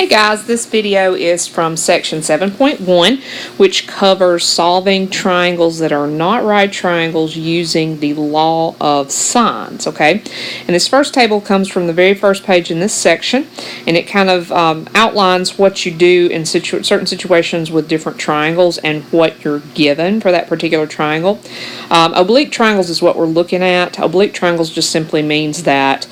Hey guys, this video is from section 7.1, which covers solving triangles that are not right triangles using the law of sines, okay? And this first table comes from the very first page in this section, and it kind of outlines what you do in certain situations with different triangles and what you're given for that particular triangle. Oblique triangles is what we're looking at. Oblique triangles just simply means that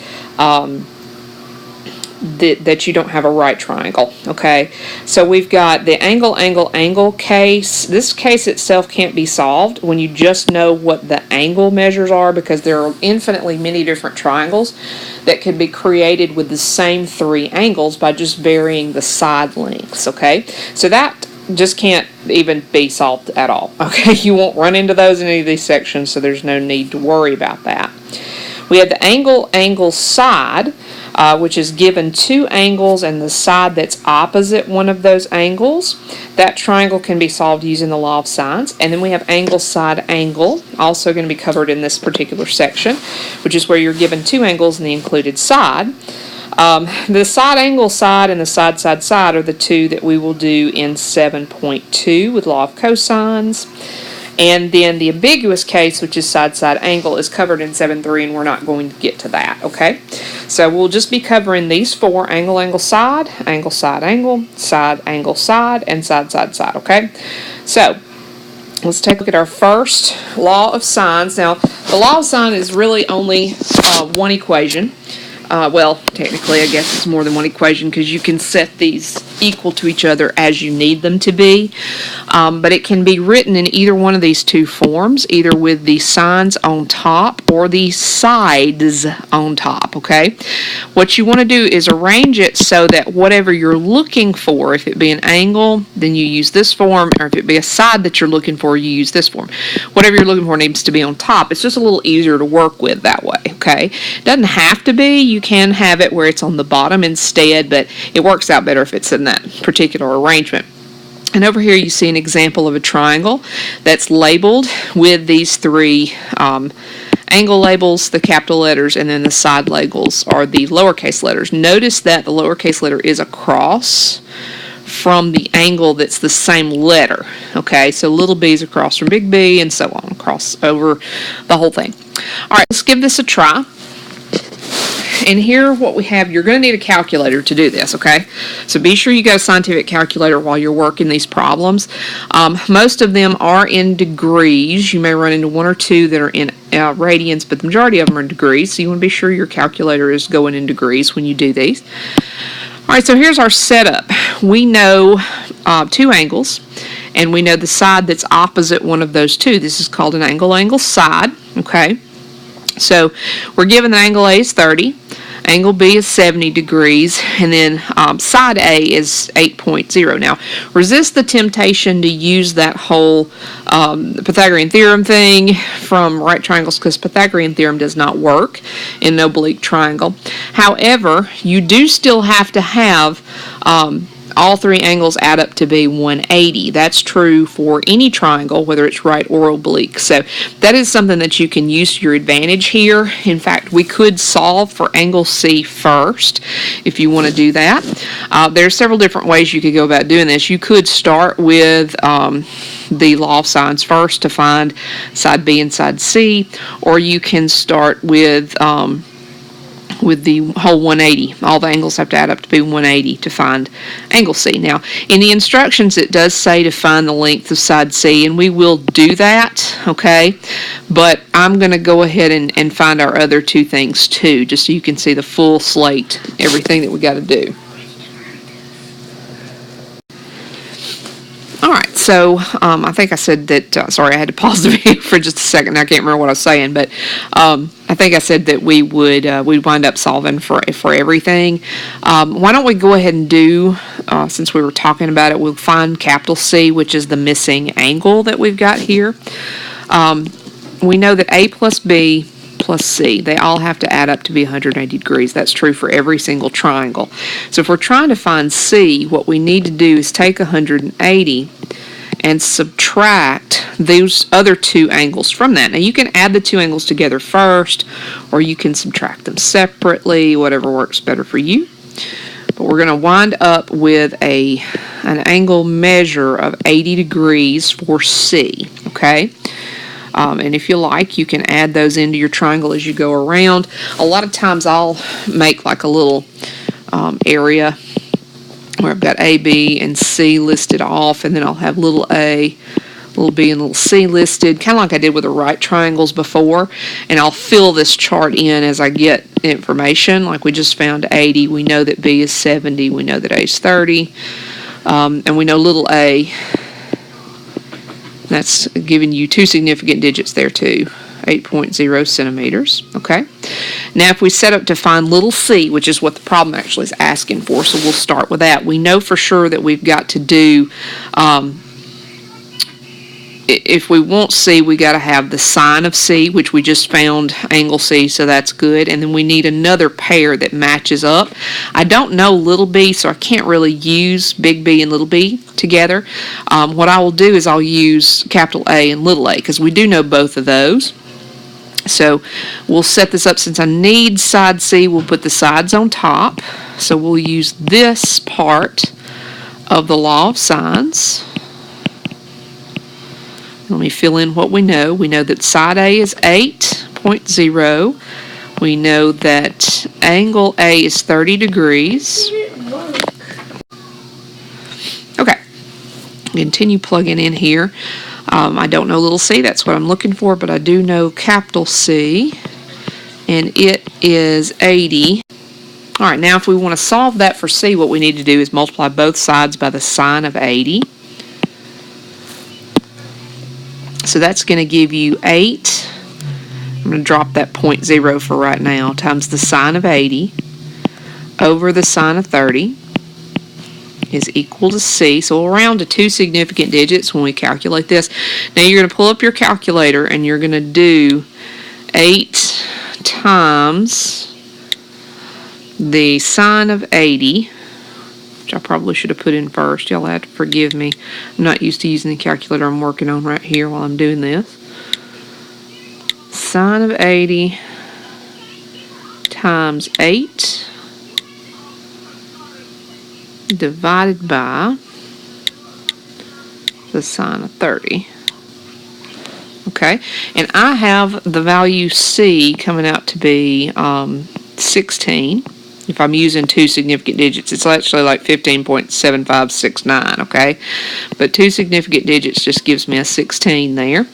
that you don't have a right triangle, okay? So we've got the angle case. This case itself can't be solved when you just know what the angle measures are, because there are infinitely many different triangles that can be created with the same three angles by just varying the side lengths, okay? So that just can't even be solved at all, okay? You won't run into those in any of these sections, so there's no need to worry about that. We have the angle side, which is given two angles and the side that's opposite one of those angles. That triangle can be solved using the law of sines. And then we have angle side angle, also going to be covered in this particular section, which is where you're given two angles and the included side. The side angle side and the side side are the two that we will do in 7.2 with law of cosines. And then the ambiguous case, which is side angle, is covered in 7.3, and we're not going to get to that, okay? So we'll just be covering these four: angle side angle, side angle side, and side, okay? So let's take a look at our first law of sines. Now, the law of sine is really only one equation. Well, technically, I guess it's more than one equation, because you can set these equal to each other as you need them to be. But it can be written in either one of these two forms, either with the sines on top or the sides on top, okay? What you want to do is arrange it so that whatever you're looking for, if it be an angle, then you use this form, or if it be a side that you're looking for, you use this form. Whatever you're looking for needs to be on top. It's just a little easier to work with that way, okay? It doesn't have to be. You can have it where it's on the bottom instead, but it works out better if it's in that particular arrangement. And over here you see an example of a triangle that's labeled with these three angle labels, the capital letters, and then the side labels are the lowercase letters. Notice that the lowercase letter is across from the angle that's the same letter, okay? So little b is across from big B, and so on, across over the whole thing. All right, let's give this a try. And here what we have, you're going to need a calculator to do this, okay? So be sure you got a scientific calculator while you're working these problems. Most of them are in degrees. You may run into one or two that are in radians, but the majority of them are in degrees, so you want to be sure your calculator is going in degrees when you do these. All right, so here's our setup. We know two angles, and we know the side that's opposite one of those two. This is called an angle side, okay? So we're given that angle A is 30, angle B is 70 degrees, and then side A is 8.0. Now, resist the temptation to use that whole Pythagorean theorem thing from right triangles, because Pythagorean theorem does not work in an oblique triangle. However, you do still have to have all three angles add up to be 180. That's true for any triangle, whether it's right or oblique. So that is something that you can use to your advantage here. In fact, we could solve for angle C first if you want to do that. There are several different ways you could go about doing this. You could start with the law of sines first to find side B and side C, or you can start with the whole 180. All the angles have to add up to be 180 to find angle C. Now, in the instructions, it does say to find the length of side C, and we will do that, okay? But I'm going to go ahead and find our other two things too, just so you can see the full slate, everything that we got to do. All right, so I think I said that, sorry, I had to pause the video for just a second. I can't remember what I was saying, but I think I said that we would we'd wind up solving for everything. Why don't we go ahead and do, since we were talking about it, we'll find capital C, which is the missing angle that we've got here. We know that A plus B plus C, they all have to add up to be 180 degrees. That's true for every single triangle. So if we're trying to find C, what we need to do is take 180 and subtract those other two angles from that. Now you can add the two angles together first, or you can subtract them separately, whatever works better for you. But we're going to wind up with an angle measure of 80 degrees for C, okay? And if you like, you can add those into your triangle as you go around. A lot of times I'll make like a little area where I've got A, B, and C listed off, and then I'll have little a, little b, and little c listed, kind of like I did with the right triangles before, and I'll fill this chart in as I get information. Like we just found 80, we know that B is 70, we know that A is 30, and we know little a, that's giving you 2 significant digits there too, 8.0 centimeters, okay? Now if we set up to find little c, which is what the problem actually is asking for, so we'll start with that. We know for sure that we've got to do, if we want C, we got to have the sine of C, which we just found angle C, so that's good. And then we need another pair that matches up. I don't know little b, so I can't really use big B and little b together. What I will do is I'll use capital A and little a, because we do know both of those. So we'll set this up. Since I need side C, we'll put the sides on top. So we'll use this part of the law of sines. Let me fill in what we know. We know that side A is 8.0. We know that angle A is 30 degrees. Okay. Continue plugging in here. I don't know little c, that's what I'm looking for, but I do know capital C, and it is 80. All right, now if we want to solve that for C, what we need to do is multiply both sides by the sine of 80. So that's going to give you 8, I'm going to drop that 0.0 for right now, times the sine of 80 over the sine of 30 is equal to C. So we'll round to 2 significant digits when we calculate this. Now you're going to pull up your calculator and you're going to do 8 times the sine of 80, which I probably should have put in first. Y'all have to forgive me. I'm not used to using the calculator I'm working on right here while I'm doing this. Sine of 80 times 8 divided by the sine of 30. Okay, and I have the value C coming out to be 16. If I'm using 2 significant digits, it's actually like 15.7569, okay? But 2 significant digits just gives me a 16 there.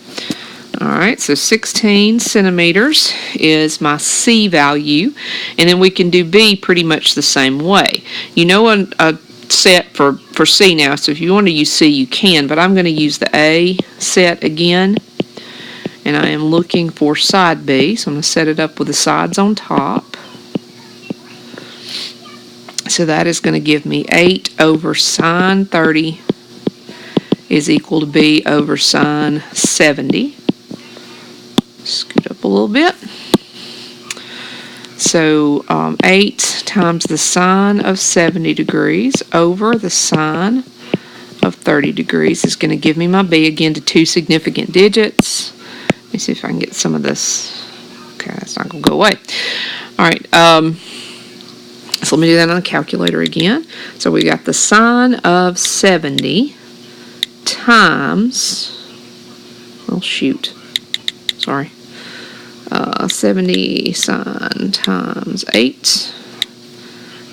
All right, so 16 centimeters is my C value, and then we can do B pretty much the same way. You know a set for C now, so if you want to use C, you can, but I'm going to use the A set again, and I am looking for side B, so I'm going to set it up with the sides on top. So that is going to give me 8 over sine 30 is equal to B over sine 70. Scoot up a little bit. So 8 times the sine of 70 degrees over the sine of 30 degrees is going to give me my B, again to 2 significant digits. Let me see if I can get some of this. Okay, that's not going to go away. All right. So let me do that on the calculator again. So we got the sine of 70 times, oh shoot, sorry, 70 sine times 8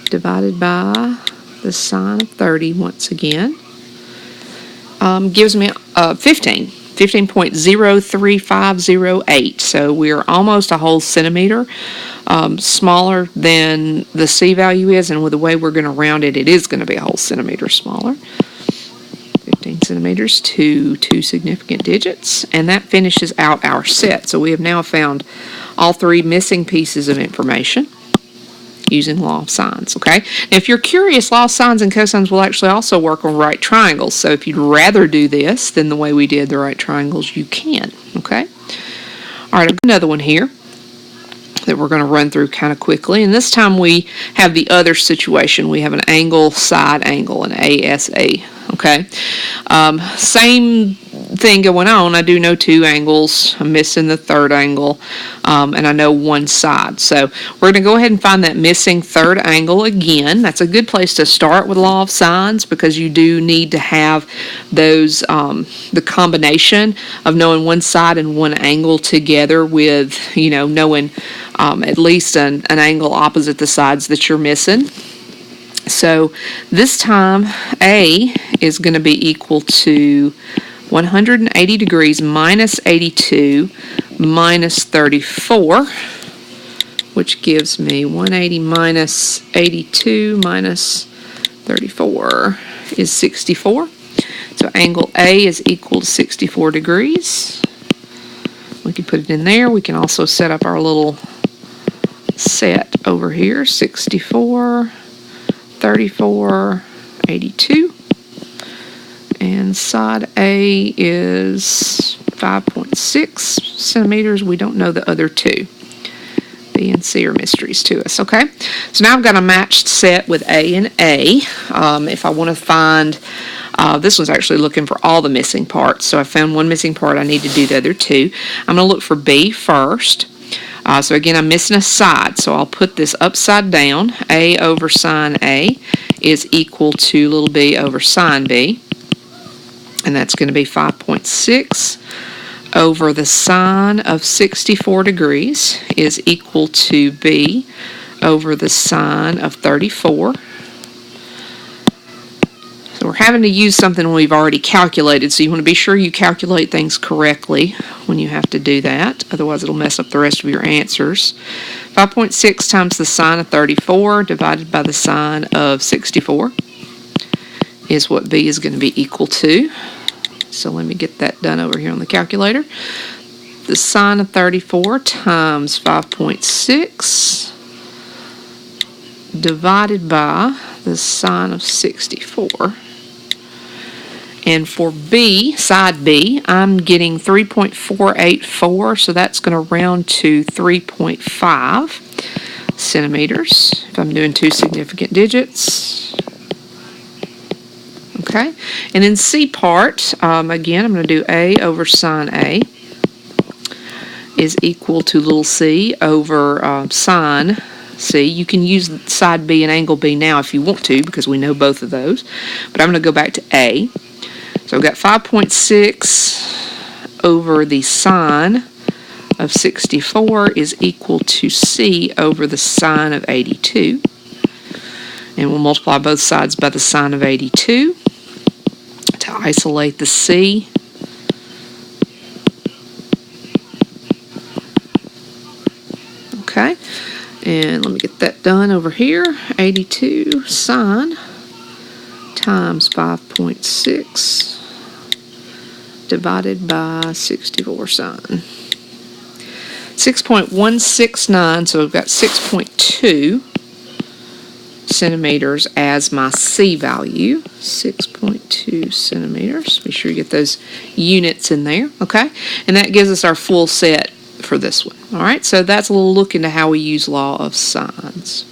divided by the sine of 30 once again gives me 15.03508. So we're almost a whole centimeter smaller than the C value is, and with the way we're going to round it, it is going to be a whole centimeter smaller. 15 centimeters to 2 significant digits, and that finishes out our set. So we have now found all 3 missing pieces of information using law of sines, okay? Now, if you're curious, law of sines and cosines will actually also work on right triangles, so if you'd rather do this than the way we did the right triangles, you can, okay? All right, I've got another one here that we're going to run through kind of quickly, and this time we have the other situation. We have an angle, side angle, an ASA, okay? Same thing going on. I do know 2 angles. I'm missing the 3rd angle, and I know 1 side. So we're going to go ahead and find that missing 3rd angle again. That's a good place to start with law of sines, because you do need to have those, the combination of knowing 1 side and 1 angle together with, you know, knowing at least an angle opposite the sides that you're missing. So this time A is going to be equal to 180 degrees minus 82 minus 34, which gives me 180 minus 82 minus 34 is 64. So angle A is equal to 64 degrees. We can put it in there. We can also set up our little set over here, 64, 34, 82. And side A is 5.6 centimeters. We don't know the other 2. B and C are mysteries to us, okay? So now I've got a matched set with A and A. If I want to find, this one's actually looking for all the missing parts. So I found 1 missing part. I need to do the other 2. I'm going to look for B first. So again, I'm missing a side, so I'll put this upside down. A over sine A is equal to little b over sine B. And that's going to be 5.6 over the sine of 64 degrees is equal to b over the sine of 34. So we're having to use something we've already calculated, so you want to be sure you calculate things correctly when you have to do that. Otherwise, it'll mess up the rest of your answers. 5.6 times the sine of 34 divided by the sine of 64 is what b is going to be equal to. So let me get that done over here on the calculator. The sine of 34 times 5.6 divided by the sine of 64. And for B, side B, I'm getting 3.484, so that's going to round to 3.5 centimeters if I'm doing 2 significant digits. Okay, and in C part, again, I'm going to do A over sine A is equal to little c over sine C. You can use side B and angle B now if you want to, because we know both of those. But I'm going to go back to A. So I've got 5.6 over the sine of 64 is equal to C over the sine of 82. And we'll multiply both sides by the sine of 82 to isolate the C. Okay, and let me get that done over here. 82 sine times 5.6 divided by 64 sine. 6.169, so I've got 6.2 centimeters as my C value. 6.2 centimeters. Be sure you get those units in there, okay? And that gives us our full set for this one. All right, so that's a little look into how we use law of sines.